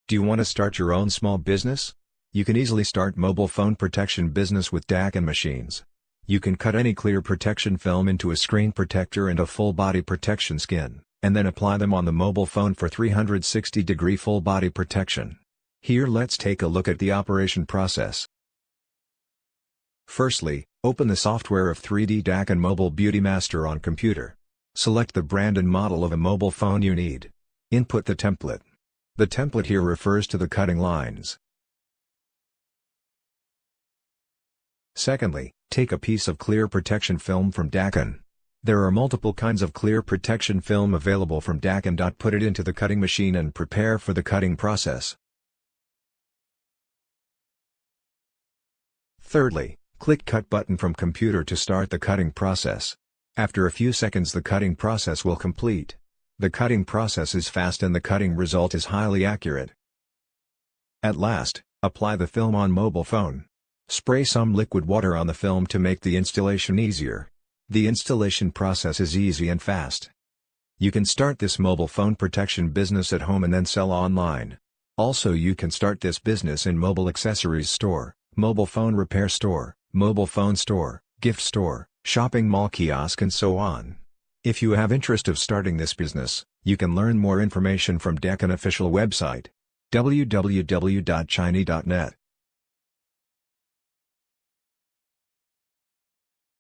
Do you want to start your own small business? You can easily start mobile phone protection business with DAQIN machines. You can cut any clear protection film into a screen protector and a full body protection skin, and then apply them on the mobile phone for 360-degree full body protection. Here let's take a look at the operation process. Firstly, open the software of 3D DAQIN Mobile Beauty Master on computer. Select the brand and model of a mobile phone you need. Input the template. The template here refers to the cutting lines. Secondly, take a piece of clear protection film from DAQIN. There are multiple kinds of clear protection film available from DAQIN. Put it into the cutting machine and prepare for the cutting process. Thirdly, click Cut button from computer to start the cutting process. After a few seconds the cutting process will complete. The cutting process is fast and the cutting result is highly accurate. At last, apply the film on mobile phone. Spray some liquid water on the film to make the installation easier. The installation process is easy and fast. You can start this mobile phone protection business at home and then sell online. Also you can start this business in mobile accessories store, mobile phone repair store, mobile phone store, gift store, shopping mall kiosk and so on. If you have interest of starting this business, you can learn more information from DAQIN official website www.chiny.net.